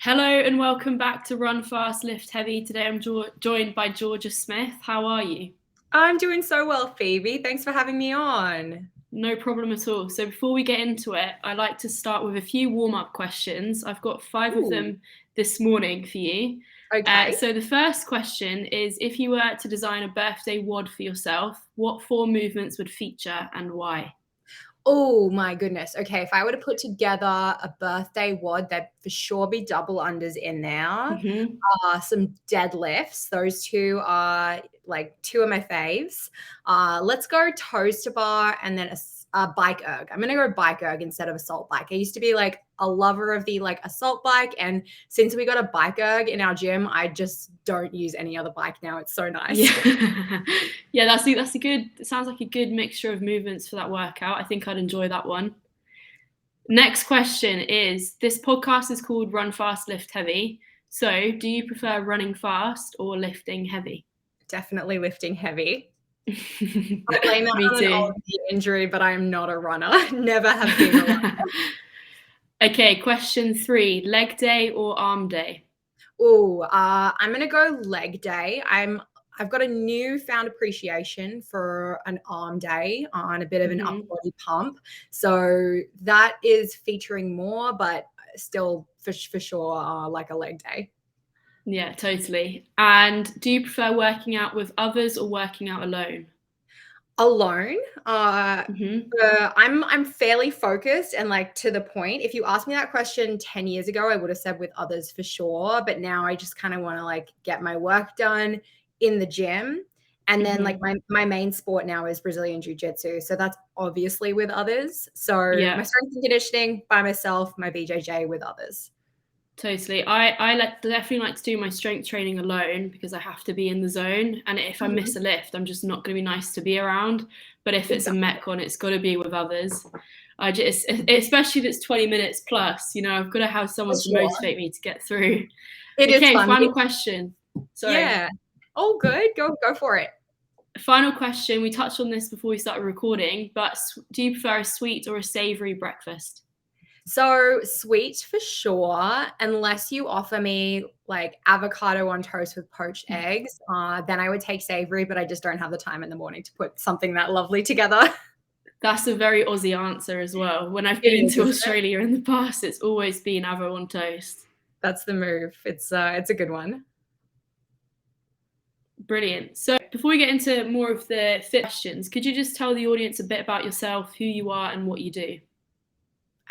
Hello and welcome back to Run Fast, Lift Heavy. Today I'm joined by Georgia Smith. How are you? I'm doing so well, Phoebe. Thanks for having me on. No problem at all. So before we get into it, I like to start with a few warm-up questions. I've got 5 of them this morning for you. Okay. So the first question is, if you were to design a birthday WOD for yourself, what 4 movements would feature and why? Oh my goodness. Okay, if I were to put together a birthday WOD, there'd for sure be double unders in there. Mm-hmm. Some deadlifts. Those two are like two of my faves. Let's go toes to bar and then a bike erg. I'm gonna go bike erg instead of assault bike. I used to be like a lover of the like assault bike, and since we got a bike erg in our gym, I just don't use any other bike now. It's so nice. Yeah, yeah, that's a good. It sounds like a good mixture of movements for that workout. I think I'd enjoy that one. Next question is: this podcast is called Run Fast, Lift Heavy. So, do you prefer running fast or lifting heavy? Definitely lifting heavy. Me I blame that on an too. old knee injury, but I am not a runner. Never have been a runner. Okay, question 3: leg day or arm day? I'm gonna go leg day. I've got a newfound appreciation for an arm day on a bit of an upper Hmm. body pump. So that is featuring more, but still for sure like a leg day. Yeah, totally. And do you prefer working out with others or working out alone? Alone. Uh, Hmm. I'm fairly focused and like to the point. If you asked me that question 10 years ago, I would have said with others for sure. But now I just kind of want to like get my work done in the gym. And then like Hmm. my main sport now is Brazilian Jiu-Jitsu. So that's obviously with others. So my Yeah. strength and conditioning by myself, my BJJ with others. Totally. Definitely like to do my strength training alone because I have to be in the zone. And if I Mhm. miss a lift, I'm just not going to be nice to be around. But if it's a Exactly. Metcon, it's got to be with others. Especially if it's 20 minutes plus, I've got to have For someone to sure. motivate me to get through. It is Okay, fun. final question. Sorry. Yeah. Oh, good. Go for it. Final question. We touched on this before we started recording, but do you prefer a sweet or a savory breakfast? So sweet for sure, unless you offer me like avocado on toast with poached eggs, then I would take savory, but I just don't have the time in the morning to put something that lovely together. That's a very Aussie answer as well. When I've It been is, to isn't it? Australia in the past, it's always been avo on toast. That's the move. It's a good one. Brilliant. So before we get into more of the fit questions, could you just tell the audience a bit about yourself, who you are, and what you do?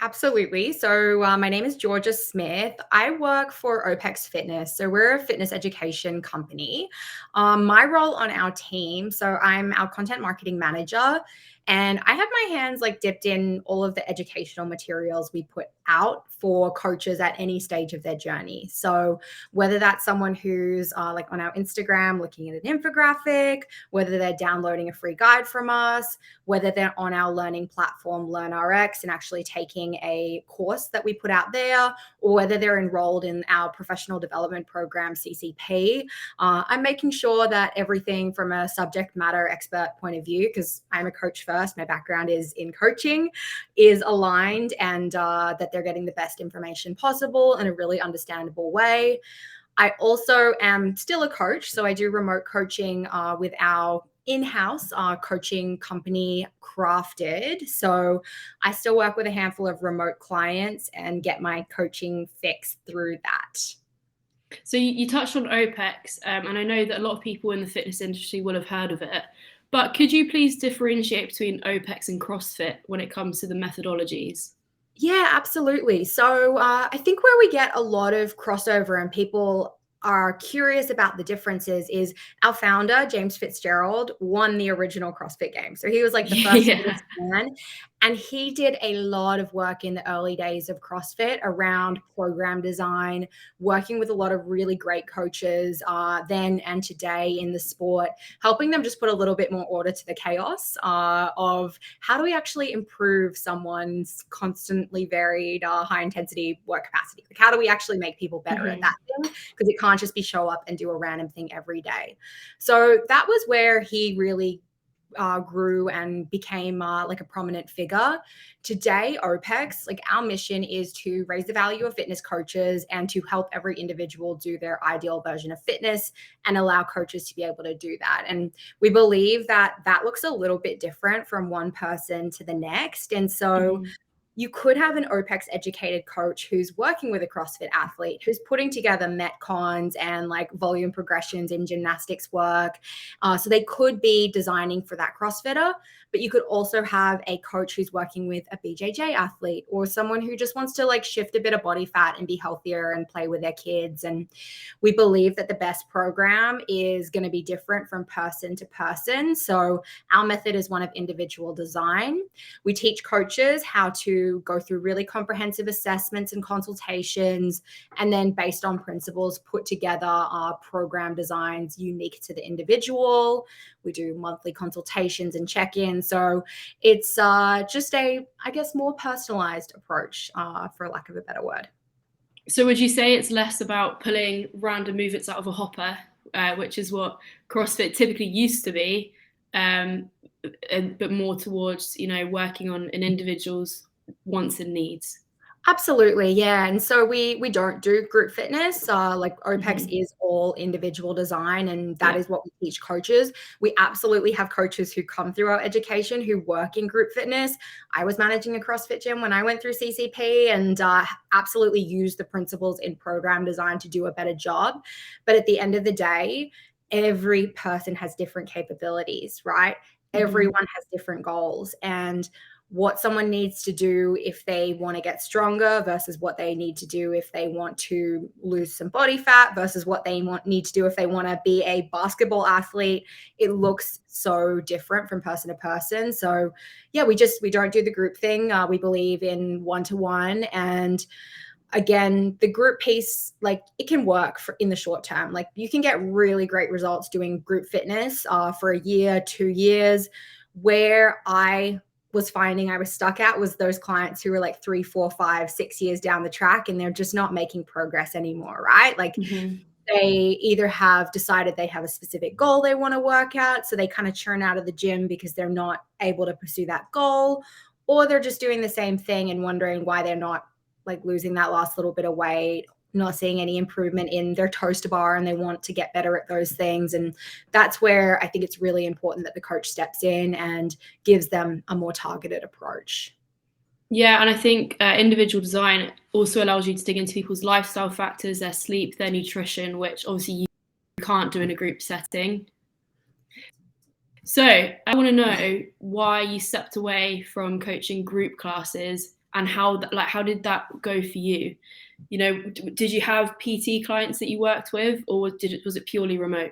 Absolutely. So, my name is Georgia Smith. I work for Opex Fitness. So, we're a fitness education company. My role on our team, so I'm our content marketing manager, and I have my hands like dipped in all of the educational materials we put out for coaches at any stage of their journey. So, whether that's someone who's like on our Instagram looking at an infographic, whether they're downloading a free guide from us, whether they're on our learning platform, LearnRx, and actually taking a course that we put out there, or whether they're enrolled in our professional development program, CCP. I'm making sure that everything from a subject matter expert point of view, because I'm a coach first, my background is in coaching, is aligned and that they're getting the best information possible in a really understandable way. I also am still a coach, so I do remote coaching with our in-house coaching company Crafted. So I still work with a handful of remote clients and get my coaching fix through that. So you touched on OPEX, and I know that a lot of people in the fitness industry will have heard of it. But could you please differentiate between OPEX and CrossFit when it comes to the methodologies? Yeah, absolutely. So I think where we get a lot of crossover and people are curious about the differences is our founder, James Fitzgerald, won the original CrossFit game. So he was like the first of Yeah. its man. And he did a lot of work in the early days of CrossFit around program design, working with a lot of really great coaches then and today in the sport, helping them just put a little bit more order to the chaos of how do we actually improve someone's constantly varied high intensity work capacity? Like, how do we actually make people better at Hmm. that thing? Because it can't just be show up and do a random thing every day. So that was where he really grew and became like a prominent figure. Today, Opex, like our mission is to raise the value of fitness coaches and to help every individual do their ideal version of fitness and allow coaches to be able to do that. And we believe that that looks a little bit different from one person to the next. And so you could have an Opex educated coach who's working with a CrossFit athlete, who's putting together Metcons and like volume progressions in gymnastics work. So they could be designing for that CrossFitter, but you could also have a coach who's working with a BJJ athlete or someone who just wants to like shift a bit of body fat and be healthier and play with their kids. And we believe that the best program is going to be different from person to person. So our method is one of individual design. We teach coaches how to go through really comprehensive assessments and consultations, and then based on principles, put together our program designs unique to the individual. We do monthly consultations and check-ins. So it's just a, I guess, more personalized approach, for lack of a better word. So would you say it's less about pulling random movements out of a hopper, which is what CrossFit typically used to be, but more towards, working on an individual's wants and needs? Absolutely, yeah. And so we don't do group fitness. Like Opex is all individual design, and that is what we teach coaches. We absolutely have coaches who come through our education who work in group fitness. I was managing a CrossFit gym when I went through CCP, and absolutely use the principles in program design to do a better job. But at the end of the day, every person has different capabilities, right? Everyone has different goals, and what someone needs to do if they want to get stronger versus what they need to do if they want to lose some body fat versus what they need to do if they want to be a basketball athlete. It looks so different from person to person. So yeah, we don't do the group thing. We believe in one-to-one. And again, the group piece, like it can work in the short term. Like you can get really great results doing group fitness for a year, 2 years. Where I was finding I was stuck at was those clients who were like 3, 4, 5, 6 years down the track, and they're just not making progress anymore, right? Like they either have decided they have a specific goal they want to work out, so they kind of churn out of the gym because they're not able to pursue that goal, or they're just doing the same thing and wondering why they're not like losing that last little bit of weight, not seeing any improvement in their toes bar, and they want to get better at those things. And that's where I think it's really important that the coach steps in and gives them a more targeted approach. Yeah, and I think individual design also allows you to dig into people's lifestyle factors, their sleep, their nutrition, which obviously you can't do in a group setting. So I want to know why you stepped away from coaching group classes, and how did that go for you? Did you have PT clients that you worked with, or was it purely remote?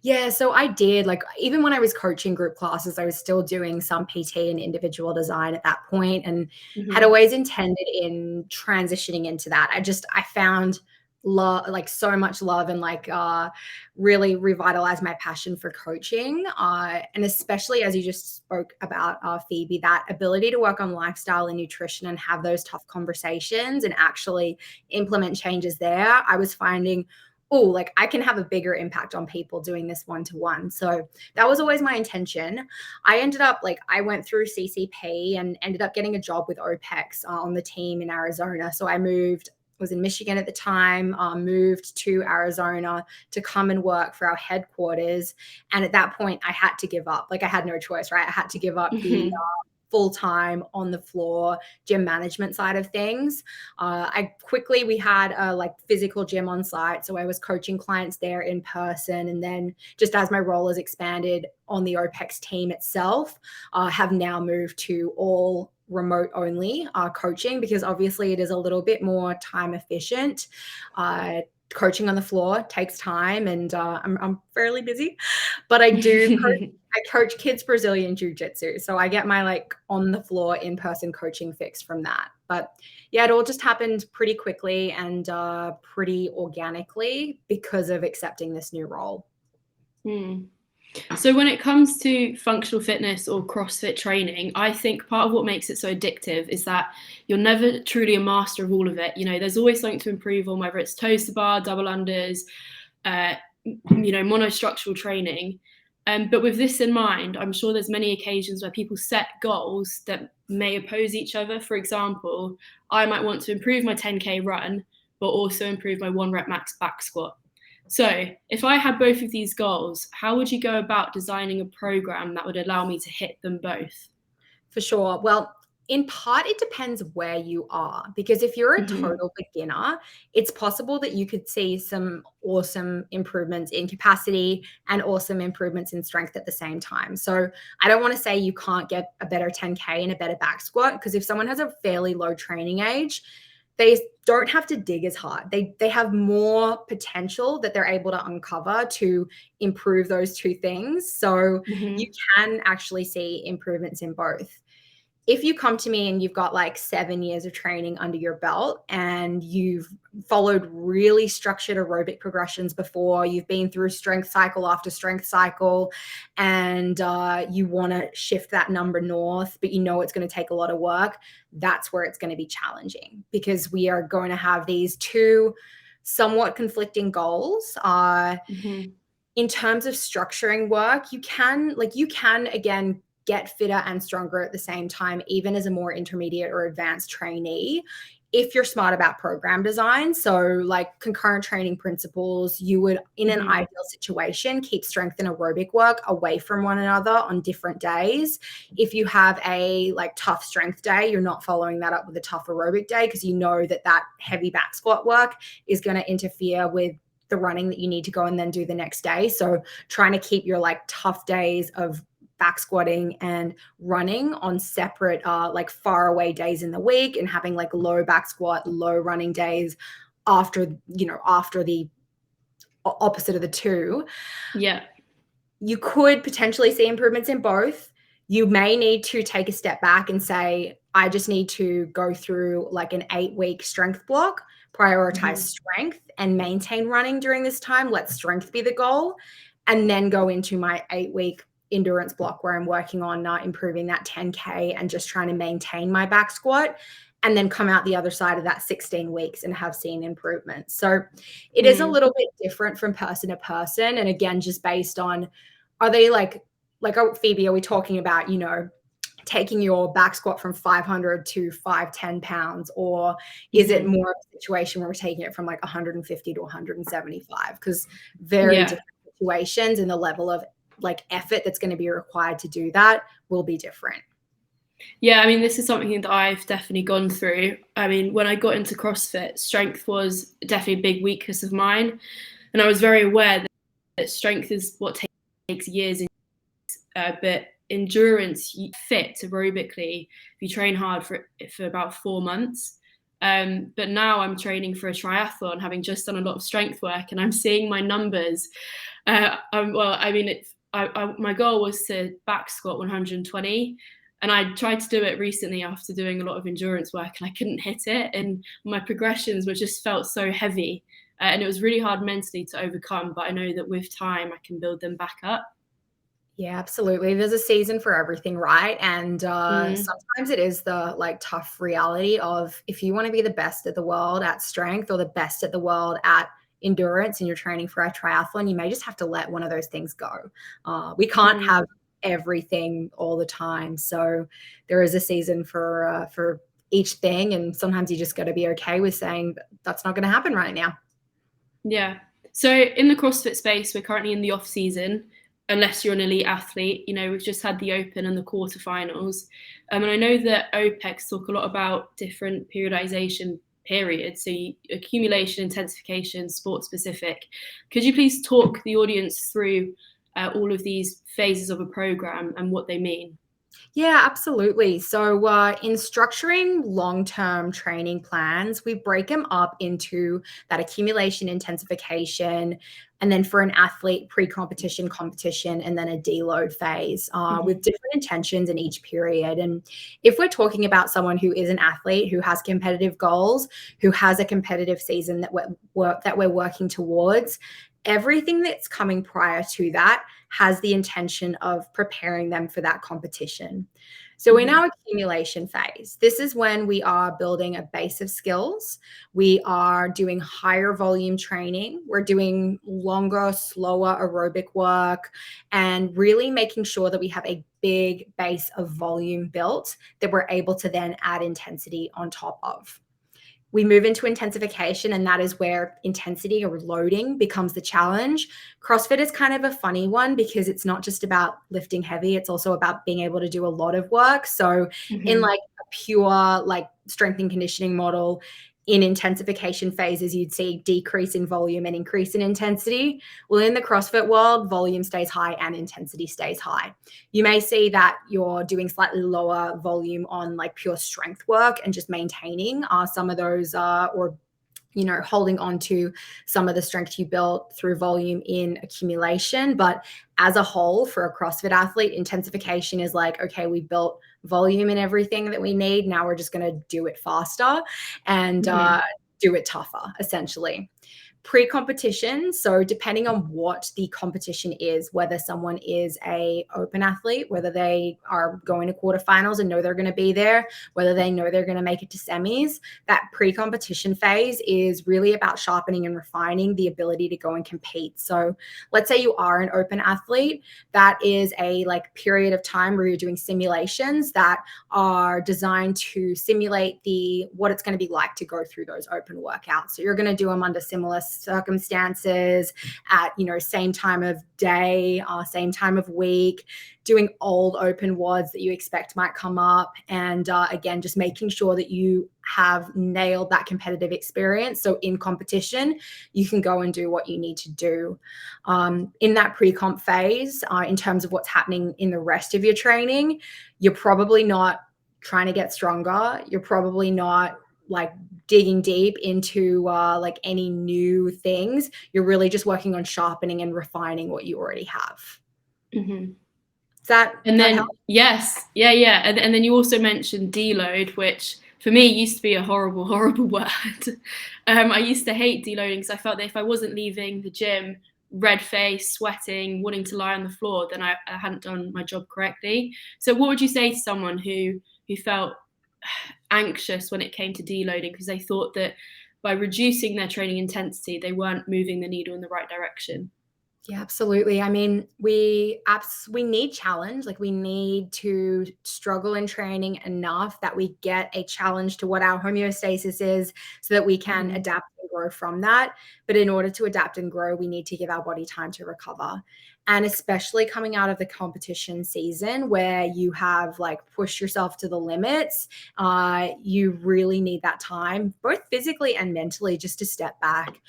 Yeah, so I did. Like even when I was coaching group classes, I was still doing some PT and individual design at that point, and had always intended in transitioning into that. I found love, like so much love, and like really revitalized my passion for coaching. And especially as you just spoke about, Phoebe, that ability to work on lifestyle and nutrition and have those tough conversations and actually implement changes there. I was finding, like I can have a bigger impact on people doing this one-to-one. So that was always my intention. I ended up I went through CCP and ended up getting a job with Opex on the team in Arizona. So I was in Michigan at the time, moved to Arizona to come and work for our headquarters. And at that point I had to give up. Like I had no choice, right? I had to give up the full-time on the floor gym management side of things. We had a physical gym on site. So I was coaching clients there in person. And then just as my role has expanded on the Opex team itself, have now moved to all remote only coaching, because obviously it is a little bit more time efficient. Coaching on the floor takes time, and I'm fairly busy, but I do I coach kids Brazilian jiu-jitsu. So I get my on the floor in-person coaching fix from that. But yeah, it all just happened pretty quickly and pretty organically because of accepting this new role. So when it comes to functional fitness or CrossFit training, I think part of what makes it so addictive is that you're never truly a master of all of it. There's always something to improve on, whether it's toes to bar, double unders, monostructural training. But with this in mind, I'm sure there's many occasions where people set goals that may oppose each other. For example, I might want to improve my 10K run, but also improve my 1 rep max back squat. So if I had both of these goals, how would you go about designing a program that would allow me to hit them both? For sure. Well, in part, it depends where you are, because if you're a Mm-hmm. total beginner, it's possible that you could see some awesome improvements in capacity and awesome improvements in strength at the same time. So I don't want to say you can't get a better 10K and a better back squat, because if someone has a fairly low training age, they don't have to dig as hard. They have more potential that they're able to uncover to improve those two things. So Mm-hmm. you can actually see improvements in both. If you come to me and you've got like 7 years of training under your belt and you've followed really structured aerobic progressions before, you've been through strength cycle after strength cycle, and you want to shift that number north, but you know it's going to take a lot of work, that's where it's going to be challenging, because we are going to have these two somewhat conflicting goals. Mm-hmm. In terms of structuring work, you can again get fitter and stronger at the same time, even as a more intermediate or advanced trainee, if you're smart about program design. So like concurrent training principles, you would, in an Mm-hmm. ideal situation, keep strength and aerobic work away from one another on different days. If you have a like tough strength day, you're not following that up with a tough aerobic day, because you know that that heavy back squat work is going to interfere with the running that you need to go and then do the next day. So trying to keep your like tough days of back squatting and running on separate like far away days in the week, and having like low back squat, low running days after the opposite of the two. Yeah. You could potentially see improvements in both. You may need to take a step back and say, I just need to go through like an 8-week strength block, prioritize strength and maintain running during this time. Let strength be the goal. And then go into my 8-week endurance block where I'm working on improving that 10K and just trying to maintain my back squat, and then come out the other side of that 16 weeks and have seen improvements. So it is a little bit different from person to person. And again, just based on, are they like, oh, Phoebe, are we talking about, taking your back squat from 500 to 510 pounds, or is it more of a situation where we're taking it from like 150 to 175? Because very different situations, and the level of like effort that's going to be required to do that will be different. Yeah, I mean, this is something that I've definitely gone through. I mean, when I got into CrossFit, strength was definitely a big weakness of mine. And I was very aware that strength is what takes years, but endurance, fit aerobically, if you train hard for about 4 months. But now I'm training for a triathlon, having just done a lot of strength work, and I'm seeing my numbers. My goal was to back squat 120, and I tried to do it recently after doing a lot of endurance work, and I couldn't hit it, and my progressions were just felt so heavy, and it was really hard mentally to overcome, but I know that with time I can build them back up. Yeah, absolutely. There's a season for everything, right? And sometimes it is the like tough reality of, if you want to be the best at the world at strength, or the best at the world at endurance, and you're training for a triathlon, you may just have to let one of those things go. We can't have everything all the time. So there is a season for each thing. And sometimes you just got to be okay with saying that's not going to happen right now. Yeah. So in the CrossFit space, we're currently in the off season, unless you're an elite athlete. We've just had the Open and the quarterfinals. And I know that Opex talk a lot about different periodization periods. So accumulation, intensification, sport specific. Could you please talk the audience through all of these phases of a program and what they mean? Yeah, absolutely. So in structuring long-term training plans, we break them up into that accumulation, intensification, and then for an athlete, pre-competition, competition, and then a deload phase with different intentions in each period. And if we're talking about someone who is an athlete, who has competitive goals, who has a competitive season that we're working towards, everything that's coming prior to that has the intention of preparing them for that competition. So in our accumulation phase, this is when we are building a base of skills. We are doing higher volume training. We're doing longer, slower aerobic work, and really making sure that we have a big base of volume built that we're able to then add intensity on top of. We move into intensification, and that is where intensity or loading becomes the challenge. CrossFit is kind of a funny one because it's not just about lifting heavy, it's also about being able to do a lot of work. So in like a pure like strength and conditioning model, in intensification phases, you'd see decrease in volume and increase in intensity. Well, in the CrossFit world, volume stays high and intensity stays high. You may see that you're doing slightly lower volume on like pure strength work and just maintaining some of those or holding on to some of the strength you built through volume in accumulation. But as a whole, for a CrossFit athlete, intensification is like, okay, we built volume and everything that we need. Now we're just going to do it faster and do it tougher, essentially. Pre-competition, so depending on what the competition is, whether someone is a open athlete, whether they are going to quarterfinals and know they're going to be there, whether they know they're going to make it to semis, that pre-competition phase is really about sharpening and refining the ability to go and compete. So let's say you are an open athlete, that is a like period of time where you're doing simulations that are designed to simulate what it's going to be like to go through those open workouts. So you're going to do them under similar circumstances at same time of day, same time of week, doing old open WODs that you expect might come up, and again just making sure that you have nailed that competitive experience, so in competition you can go and do what you need to do. In that pre-comp phase, in terms of what's happening in the rest of your training, you're probably not trying to get stronger, you're probably not like digging deep into like any new things. You're really just working on sharpening and refining what you already have. Does that help? Yes, yeah. And then you also mentioned deload, which for me used to be a horrible word. I used to hate deloading because I felt that if I wasn't leaving the gym red face, sweating, wanting to lie on the floor, then I hadn't done my job correctly. So what would you say to someone who felt anxious when it came to deloading because they thought that by reducing their training intensity, they weren't moving the needle in the right direction? Yeah, absolutely. I mean, we need challenge. Like we need to struggle in training enough that we get a challenge to what our homeostasis is so that we can adapt and grow from that. But in order to adapt and grow, we need to give our body time to recover. And especially coming out of the competition season where you have like pushed yourself to the limits, you really need that time, both physically and mentally, just to step back.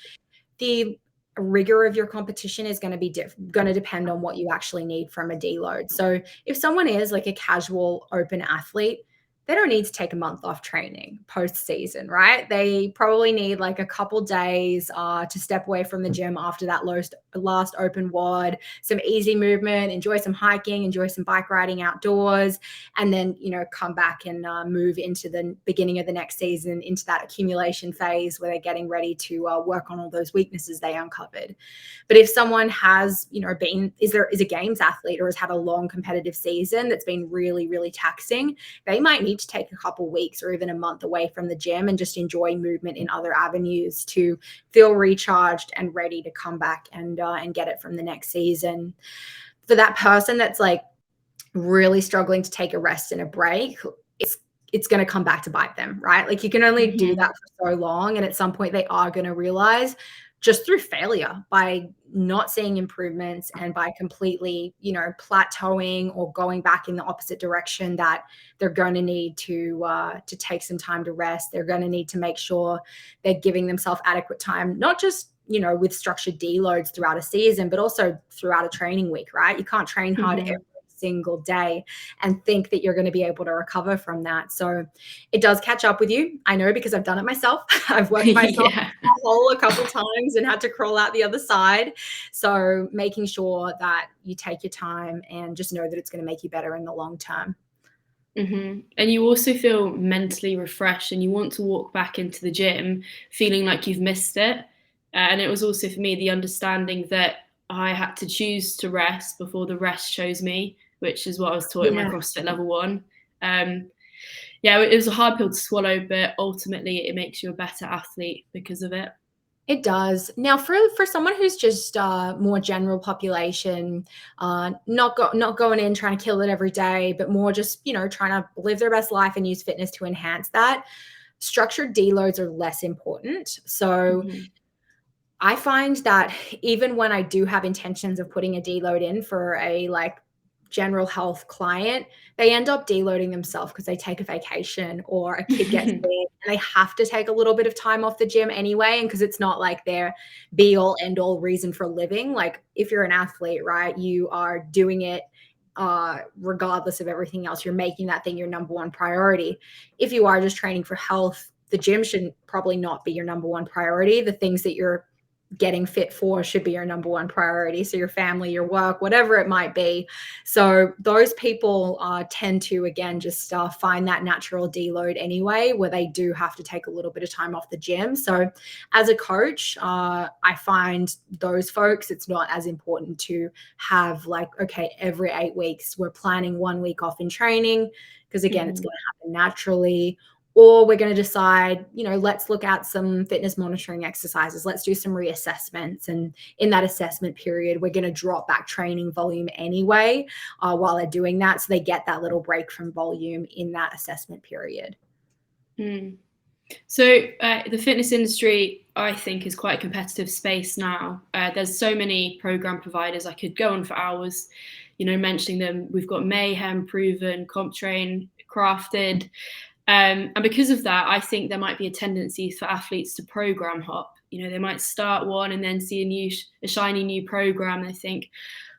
The rigor of your competition is going to be going to depend on what you actually need from a deload. So if someone is like a casual open athlete, they don't need to take a month off training post-season, right? They probably need like a couple days to step away from the gym after that last open WOD, some easy movement, enjoy some hiking, enjoy some bike riding outdoors, and then, come back and move into the beginning of the next season, into that accumulation phase where they're getting ready to work on all those weaknesses they uncovered. But if someone has, is a games athlete or has had a long competitive season that's been really, really taxing, they might need to take a couple weeks or even a month away from the gym and just enjoy movement in other avenues to feel recharged and ready to come back and get it from the next season. For that person that's like really struggling to take a rest and a break, it's going to come back to bite them, right? Like you can only do that for so long, and at some point they are going to realize, just through failure, by not seeing improvements and by completely, plateauing or going back in the opposite direction, that they're going to need to take some time to rest. They're going to need to make sure they're giving themselves adequate time, not just, with structured deloads throughout a season, but also throughout a training week, right? You can't train hard every single day and think that you're going to be able to recover from that. So it does catch up with you. I know, because I've done it myself. I've worked myself a hole a couple times and had to crawl out the other side. So making sure that you take your time and just know that it's going to make you better in the long term. And you also feel mentally refreshed and you want to walk back into the gym feeling like you've missed it. And it was also for me the understanding that I had to choose to rest before the rest chose me, which is what I was taught in my CrossFit level 1. Yeah, it was a hard pill to swallow, but ultimately it makes you a better athlete because of it. It does. Now, for someone who's just more general population, not going in trying to kill it every day, but more just trying to live their best life and use fitness to enhance that, structured deloads are less important. So I find that even when I do have intentions of putting a deload in for a general health client, they end up deloading themselves because they take a vacation or a kid gets sick and they have to take a little bit of time off the gym anyway. And because it's not like their be all end all reason for living. Like if you're an athlete, right, you are doing it regardless of everything else. You're making that thing your number one priority. If you are just training for health, the gym should probably not be your number one priority. The things that you're getting fit for should be your number one priority. So your family, your work, whatever it might be. So those people tend to, again, just find that natural deload anyway, where they do have to take a little bit of time off the gym. So as a coach, I find those folks, it's not as important to have okay, every 8 weeks, we're planning 1 week off in training, because again, it's going to happen naturally. Or we're going to decide, let's look at some fitness monitoring exercises. Let's do some reassessments. And in that assessment period, we're going to drop back training volume anyway while they're doing that. So they get that little break from volume in that assessment period. So the fitness industry, I think, is quite a competitive space now. There's so many program providers. I could go on for hours, mentioning them. We've got Mayhem, Proven, CompTrain, Crafted. And because of that, I think there might be a tendency for athletes to program hop. They might start one and then see a shiny new program. And they think,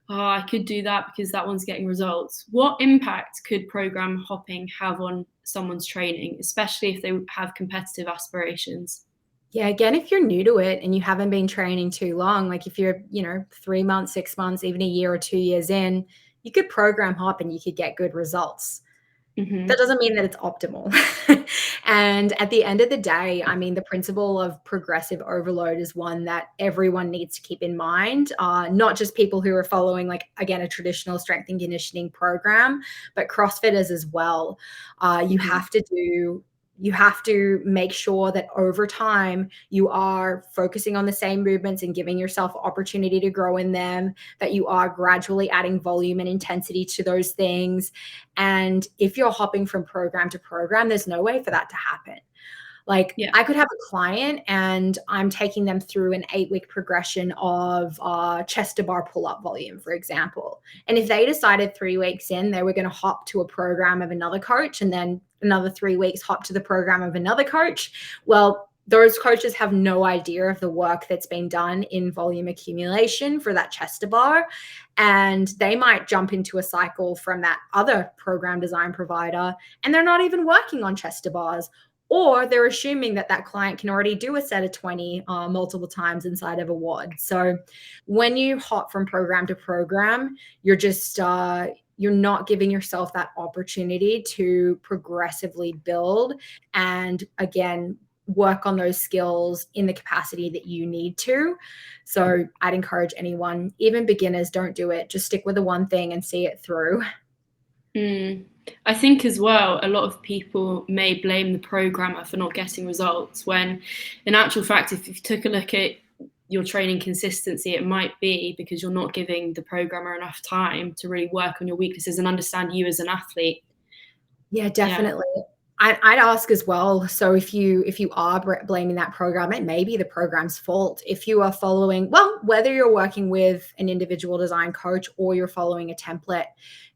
oh, I could do that because that one's getting results. What impact could program hopping have on someone's training, especially if they have competitive aspirations? Yeah, again, if you're new to it and you haven't been training too long, like if you're, 3 months, 6 months, even a year or 2 years in, you could program hop and you could get good results. That doesn't mean that it's optimal. And at the end of the day, I mean, the principle of progressive overload is one that everyone needs to keep in mind, not just people who are following, again, a traditional strength and conditioning program, but CrossFitters as well. You have to make sure that over time you are focusing on the same movements and giving yourself opportunity to grow in them, that you are gradually adding volume and intensity to those things. And if you're hopping from program to program, there's no way for that to happen. I could have a client and I'm taking them through an 8-week progression of chest to bar pull-up volume, for example. And if they decided 3 weeks in, they were going to hop to a program of another coach and then another 3 weeks hop to the program of another coach, well, those coaches have no idea of the work that's been done in volume accumulation for that chest to bar. And they might jump into a cycle from that other program design provider and they're not even working on chest to bars. Or they're assuming that that client can already do a set of 20 multiple times inside of a WOD. So when you hop from program to program, you're just you're not giving yourself that opportunity to progressively build and, again, work on those skills in the capacity that you need to. So I'd encourage anyone, even beginners, don't do it. Just stick with the one thing and see it through. I think as well, a lot of people may blame the programmer for not getting results, when in actual fact, if you took a look at your training consistency, it might be because you're not giving the programmer enough time to really work on your weaknesses and understand you as an athlete. Yeah, definitely. Yeah. I'd ask as well. So if you are blaming that program, it may be the program's fault. If you are following, whether you're working with an individual design coach or you're following a template,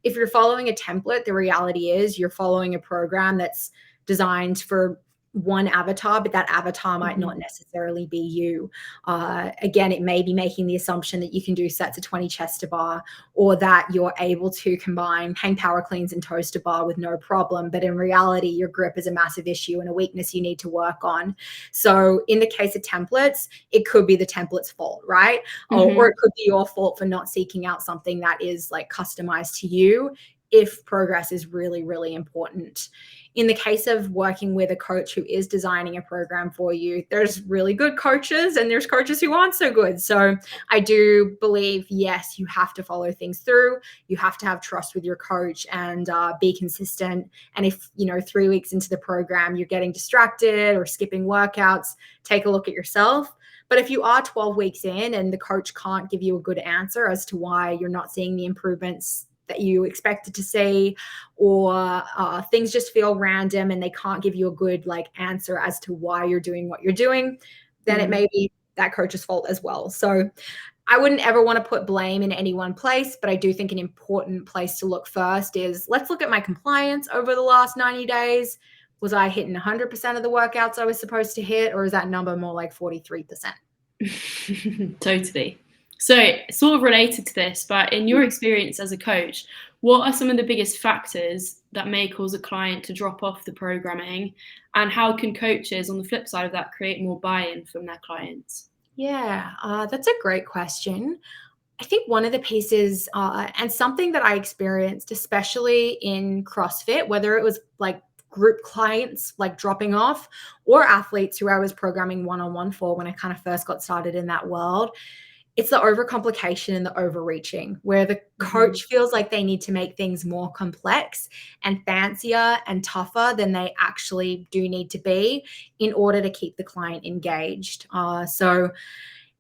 if you're following a template, the reality is you're following a program that's designed for one avatar, but that avatar might not necessarily be you. Again, it may be making the assumption that you can do sets of 20 chest to bar, or that you're able to combine hang power cleans and toes to bar with no problem. But in reality, your grip is a massive issue and a weakness you need to work on. So in the case of templates, it could be the template's fault, right? Or it could be your fault for not seeking out something that is customized to you, if progress is really, really important. in the case of working with a coach who is designing a program for you, there's really good coaches and there's coaches who aren't so good. So I do believe, yes, you have to follow things through. You have to have trust with your coach and be consistent. And if, 3 weeks into the program, you're getting distracted or skipping workouts, take a look at yourself. But if you are 12 weeks in and the coach can't give you a good answer as to why you're not seeing the improvements that you expected to see, or things just feel random and they can't give you a good answer as to why you're doing what you're doing, then it may be that coach's fault as well. So I wouldn't ever want to put blame in any one place, but I do think an important place to look first is, let's look at my compliance over the last 90 days. Was I hitting 100% of the workouts I was supposed to hit, or is that number more like 43%? Totally. So sort of related to this, but in your experience as a coach, what are some of the biggest factors that may cause a client to drop off the programming, and how can coaches on the flip side of that create more buy-in from their clients? Yeah, that's a great question. I think one of the pieces, and something that I experienced, especially in CrossFit, whether it was group clients dropping off, or athletes who I was programming one-on-one for when I kind of first got started in that world, it's the overcomplication and the overreaching, where the coach feels like they need to make things more complex and fancier and tougher than they actually do need to be in order to keep the client engaged. So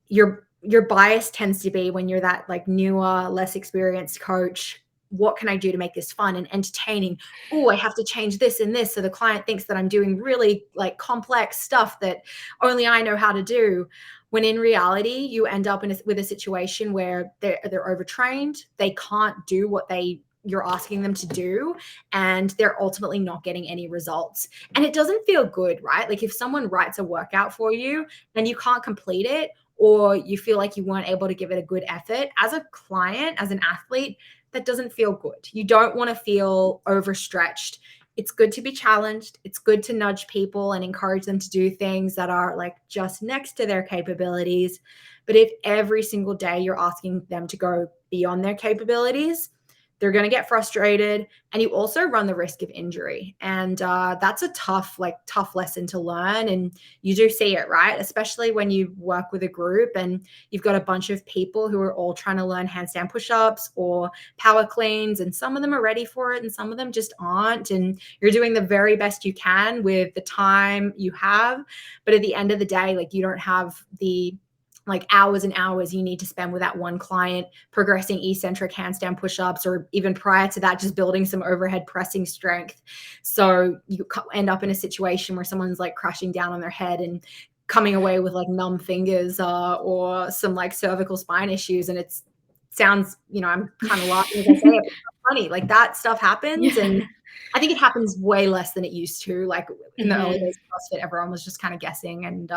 your bias tends to be, when you're that newer, less experienced coach, what can I do to make this fun and entertaining? Oh, I have to change this and this, so the client thinks that I'm doing really complex stuff that only I know how to do. When in reality, you end up with a situation where they're overtrained, they can't do what you're asking them to do, and they're ultimately not getting any results. And it doesn't feel good, right? If someone writes a workout for you and you can't complete it, or you feel like you weren't able to give it a good effort, as a client, as an athlete, that doesn't feel good. You don't want to feel overstretched. It's good to be challenged. It's good to nudge people and encourage them to do things that are just next to their capabilities. But if every single day you're asking them to go beyond their capabilities, they're going to get frustrated, and you also run the risk of injury. And that's a tough lesson to learn. And you do see it, right? Especially when you work with a group and you've got a bunch of people who are all trying to learn handstand push-ups or power cleans, and some of them are ready for it and some of them just aren't. And you're doing the very best you can with the time you have. But at the end of the day, you don't have the hours and hours you need to spend with that one client progressing eccentric handstand push-ups, or even prior to that, just building some overhead pressing strength. So you end up in a situation where someone's crashing down on their head and coming away with numb fingers, or some cervical spine issues. And it sounds, I'm kind of laughing as I say it, but it's funny. That stuff happens. Yeah. And I think it happens way less than it used to. In the early days of CrossFit, everyone was just kind of guessing and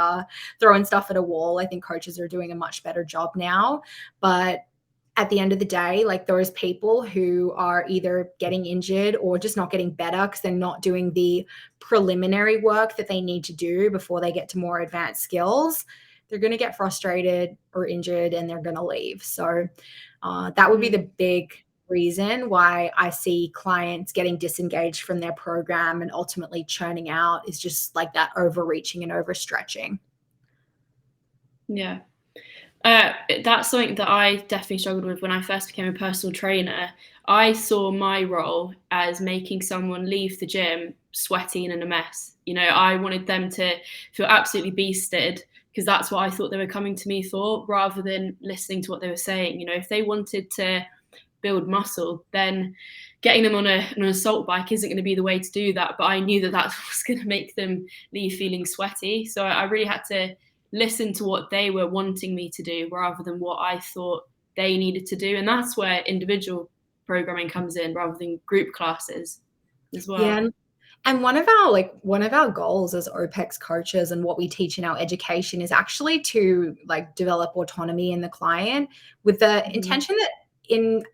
throwing stuff at a wall. I think coaches are doing a much better job now. But at the end of the day, those people who are either getting injured or just not getting better because they're not doing the preliminary work that they need to do before they get to more advanced skills, they're going to get frustrated or injured and they're going to leave. So that would be the big reason why I see clients getting disengaged from their program and ultimately churning out, is just that overreaching and overstretching. Yeah. That's something that I definitely struggled with when I first became a personal trainer. I saw my role as making someone leave the gym sweaty and in a mess. I wanted them to feel absolutely beasted, because that's what I thought they were coming to me for, rather than listening to what they were saying. If they wanted to build muscle, then getting them on an assault bike isn't going to be the way to do that. But I knew that was going to make them leave feeling sweaty. So I really had to listen to what they were wanting me to do, rather than what I thought they needed to do. And that's where individual programming comes in, rather than group classes as well. Yeah. And one of our goals as Opex coaches, and what we teach in our education, is actually to develop autonomy in the client, with the intention that in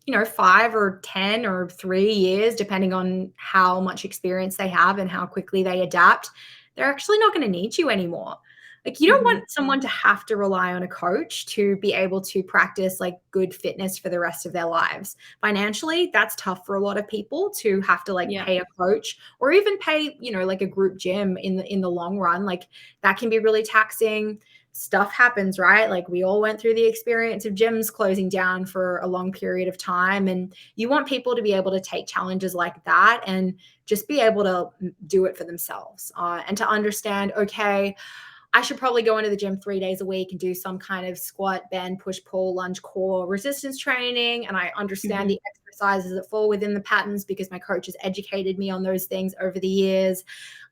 5 or 10 or 3 years, depending on how much experience they have and how quickly they adapt, they're actually not going to need you anymore. Like, you don't want someone to have to rely on a coach to be able to practice like good fitness for the rest of their lives. Financially, that's tough for a lot of people to have to like pay a coach or even pay, like a group gym in the long run. Like, that can be really taxing. Stuff happens, right? Like, we all went through the experience of gyms closing down for a long period of time, and you want people to be able to take challenges like that and just be able to do it for themselves, and to understand, okay, I should probably go into the gym 3 days a week and do some kind of squat, bend, push, pull, lunge, core resistance training. And I understand the exercises that fall within the patterns because my coach has educated me on those things over the years.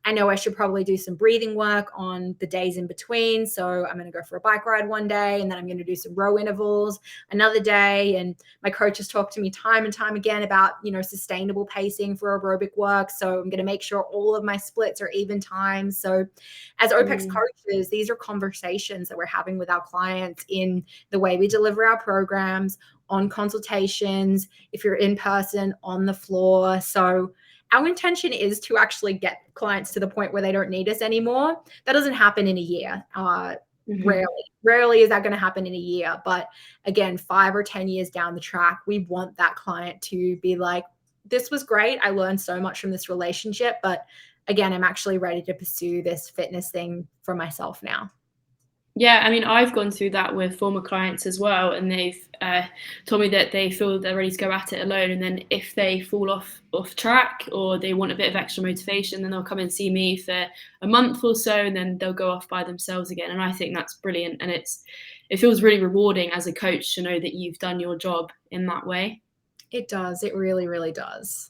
I know I should probably do some breathing work on the days in between. So I'm going to go for a bike ride one day, and then I'm going to do some row intervals another day. And my coach has talked to me time and time again about, sustainable pacing for aerobic work. So I'm going to make sure all of my splits are even times. So as Opex coaches, these are conversations that we're having with our clients in the way we deliver our programs, on consultations, if you're in person, on the floor. So our intention is to actually get clients to the point where they don't need us anymore. That doesn't happen in a year. Rarely is that going to happen in a year. But again, 5 or 10 years down the track, we want that client to be like, this was great. I learned so much from this relationship, but again, I'm actually ready to pursue this fitness thing for myself now. Yeah, I mean, I've gone through that with former clients as well, and they've told me that they feel they're ready to go at it alone, and then if they fall off track or they want a bit of extra motivation, then they'll come and see me for a month or so, and then they'll go off by themselves again. And I think that's brilliant, and it feels really rewarding as a coach to know that you've done your job in that way. It does. It really, really does.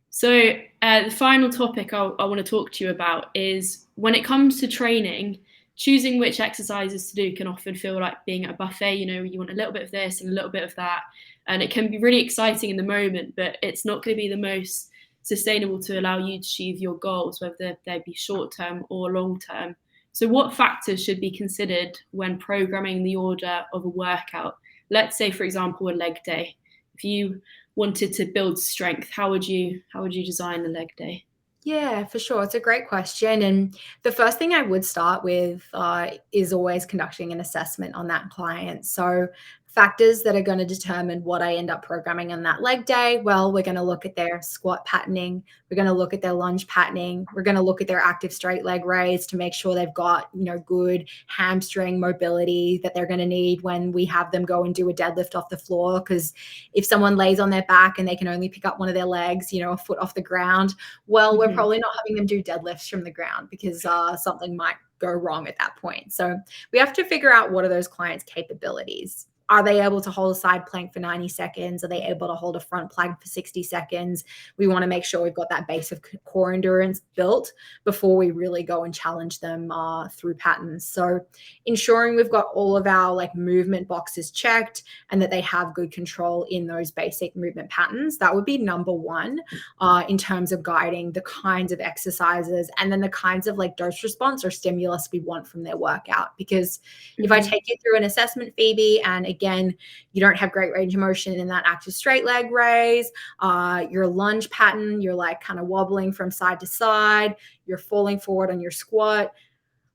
So the final topic I want to talk to you about is when it comes to training, choosing which exercises to do can often feel like being at a buffet. You want a little bit of this and a little bit of that. And it can be really exciting in the moment, but it's not going to be the most sustainable to allow you to achieve your goals, whether they be short-term or long-term. So what factors should be considered when programming the order of a workout? Let's say, for example, a leg day. If you wanted to build strength, how would you design a leg day? Yeah, for sure. It's a great question. And the first thing I would start with is always conducting an assessment on that client. So factors that are going to determine what I end up programming on that leg day. Well, we're going to look at their squat patterning. We're going to look at their lunge patterning. We're going to look at their active straight leg raise to make sure they've got, good hamstring mobility that they're going to need when we have them go and do a deadlift off the floor. Because if someone lays on their back and they can only pick up one of their legs, a foot off the ground, well, we're probably not having them do deadlifts from the ground because something might go wrong at that point. So we have to figure out what are those clients' capabilities. Are they able to hold a side plank for 90 seconds? Are they able to hold a front plank for 60 seconds? We want to make sure we've got that base of core endurance built before we really go and challenge them through patterns. So ensuring we've got all of our movement boxes checked and that they have good control in those basic movement patterns. That would be number one in terms of guiding the kinds of exercises and then the kinds of dose response or stimulus we want from their workout. Because if I take you through an assessment, Phoebe, and again, you don't have great range of motion in that active straight leg raise, your lunge pattern, you're kind of wobbling from side to side, you're falling forward on your squat.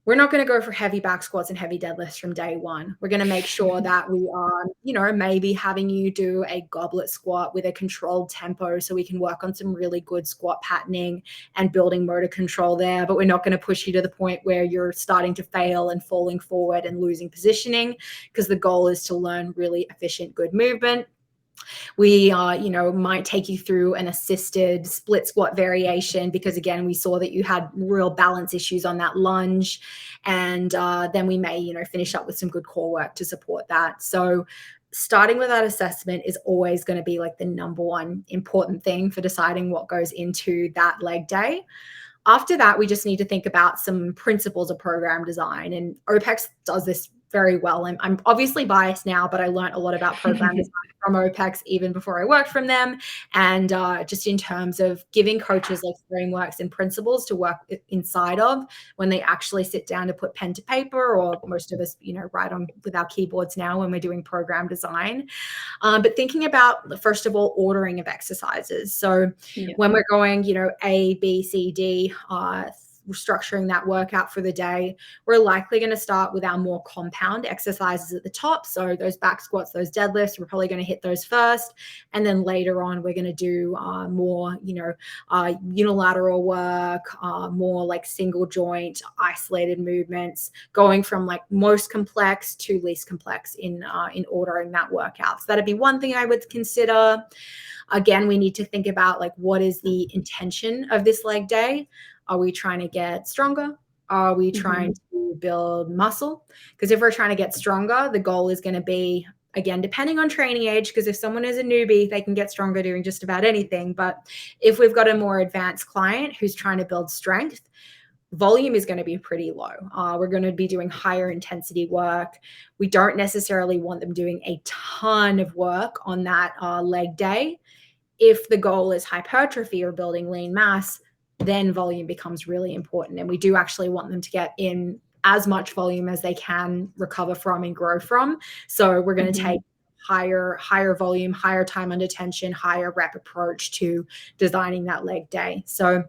We're not going to go for heavy back squats and heavy deadlifts from day one. We're going to make sure that we are, maybe having you do a goblet squat with a controlled tempo so we can work on some really good squat patterning and building motor control there. But we're not going to push you to the point where you're starting to fail and falling forward and losing positioning, because the goal is to learn really efficient, good movement. We, might take you through an assisted split squat variation because, again, we saw that you had real balance issues on that lunge. And then we may, finish up with some good core work to support that. So starting with that assessment is always going to be the number one important thing for deciding what goes into that leg day. After that, we just need to think about some principles of program design. And Opex does this very well. I'm obviously biased now, but I learned a lot about program design from Opex even before I worked from them. And just in terms of giving coaches frameworks and principles to work inside of when they actually sit down to put pen to paper, or most of us, write on with our keyboards now when we're doing program design. But thinking about, first of all, ordering of exercises. So when we're going, A, B, C, D, structuring that workout for the day, we're likely going to start with our more compound exercises at the top. So those back squats, those deadlifts, we're probably going to hit those first. And then later on, we're going to do more, unilateral work, more like single joint, isolated movements, going from like most complex to least complex in ordering that workout. So that'd be one thing I would consider. Again, we need to think about like, what is the intention of this leg day? Are we trying to get stronger? Are we trying to build muscle? Because if we're trying to get stronger, the goal is going to be, again, depending on training age, because if someone is a newbie, they can get stronger doing just about anything. But if we've got a more advanced client who's trying to build strength, volume is going to be pretty low. We're going to be doing higher intensity work. We don't necessarily want them doing a ton of work on that leg day. If the goal is hypertrophy or building lean mass, then volume becomes really important. And we do actually want them to get in as much volume as they can recover from and grow from. So we're going to take higher volume, higher time under tension, higher rep approach to designing that leg day. So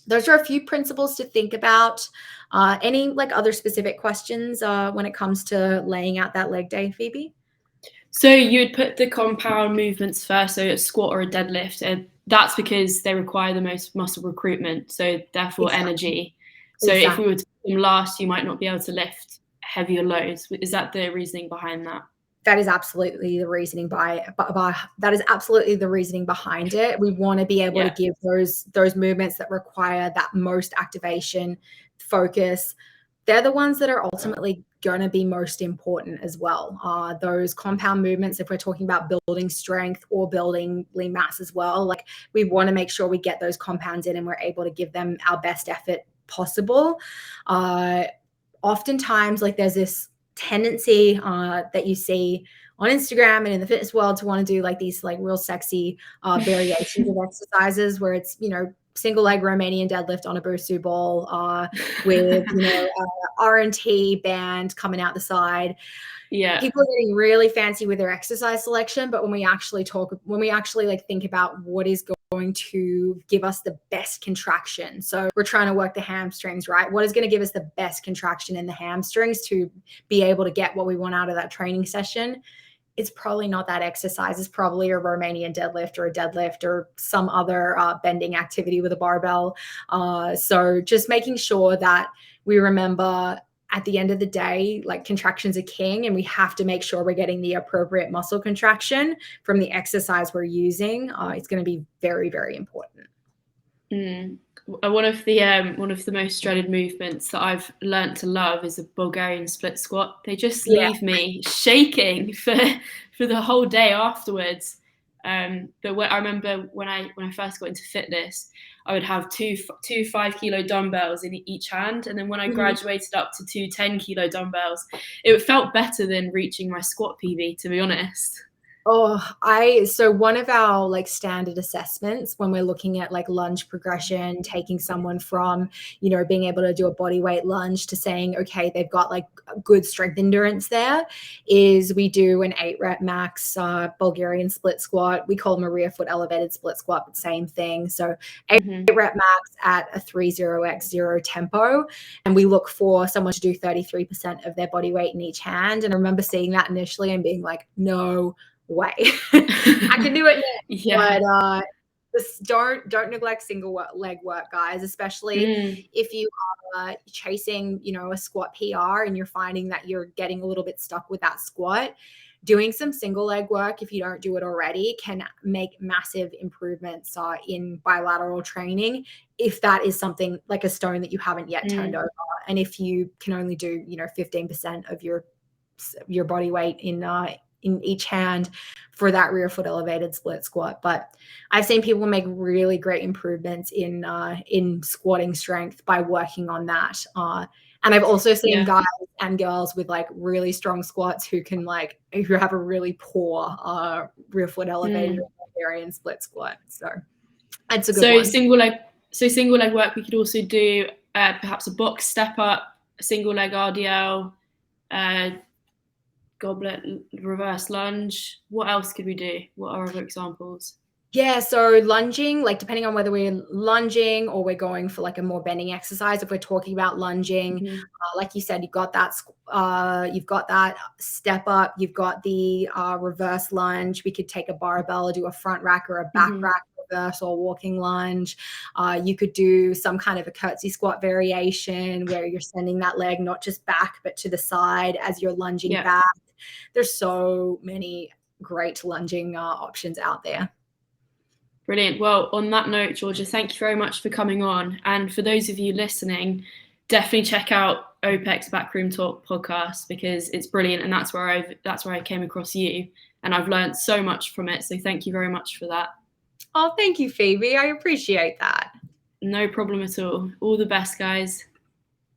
those are a few principles to think about. Any like other specific questions when it comes to laying out that leg day, Phoebe? So you'd put the compound movements first, so a squat or a deadlift, and that's because they require the most muscle recruitment, so therefore energy. So if we were to put them last, you might not be able to lift heavier loads. Is that the reasoning behind that? That is absolutely the reasoning that is absolutely the reasoning behind it. We want to be able to give those movements that require that most activation, focus. They're the ones that are ultimately going to be most important as well. Those compound movements, if we're talking about building strength or building lean mass as well, like we want to make sure we get those compounds in and we're able to give them our best effort possible. Oftentimes, like there's this tendency that you see on Instagram and in the fitness world to want to do like these like real sexy variations of exercises where it's, single leg Romanian deadlift on a Busu ball with, R&T band coming out the side. Yeah. People are getting really fancy with their exercise selection, but when we actually like think about what is going to give us the best contraction. So we're trying to work the hamstrings, right? What is going to give us the best contraction in the hamstrings to be able to get what we want out of that training session? It's probably not that exercise. It's probably a Romanian deadlift or a deadlift or some other bending activity with a barbell. So just making sure that we remember at the end of the day, like contractions are king, and we have to make sure we're getting the appropriate muscle contraction from the exercise we're using. It's going to be very, very important. One of the most dreaded movements that I've learnt to love is a Bulgarian split squat. They just leave me shaking for the whole day afterwards. But I remember when I first got into fitness, I would have two 5-kilo dumbbells in each hand, and then when I graduated up to 2 10-kilo dumbbells, it felt better than reaching my squat PB, to be honest. So one of our like standard assessments when we're looking at like lunge progression, taking someone from, being able to do a body weight lunge to saying, okay, they've got like good strength endurance there, is we do an 8-rep max Bulgarian split squat. We call them a rear foot elevated split squat, but same thing. So 8-rep max at a 30x0 tempo. And we look for someone to do 33% of their body weight in each hand. And I remember seeing that initially and being like, no way. I can do it now. But just don't neglect single leg work, guys, especially if you are chasing, a squat PR and you're finding that you're getting a little bit stuck with that squat. Doing some single leg work, if you don't do it already, can make massive improvements in bilateral training, if that is something like a stone that you haven't yet turned over. And if you can only do, 15% of your body weight in each hand for that rear foot elevated split squat. But I've seen people make really great improvements in squatting strength by working on that. And I've also seen guys and girls with like really strong squats who have a really poor rear foot elevated Bulgarian split squat. So it's a good one. Single leg work, we could also do perhaps a box step up, a single leg RDL, goblet reverse lunge. What else could we do? What are other examples? Yeah, so lunging, like depending on whether we're lunging or we're going for like a more bending exercise. If we're talking about lunging, Mhm. like you said, you've got that step up, you've got the reverse lunge. We could take a barbell or do a front rack or a back Mhm. rack reverse or walking lunge. You could do some kind of a curtsy squat variation where you're sending that leg not just back but to the side as you're lunging Yeah. back. There's so many great lunging options out there. Brilliant. Well, on that note, Georgia, thank you very much for coming on. And for those of you listening, definitely check out Opex Backroom Talk podcast because it's brilliant, and that's where I came across you, and I've learned so much from it. So thank you very much for that. Oh, thank you, Phoebe. I appreciate that. No problem at all. All the best, guys.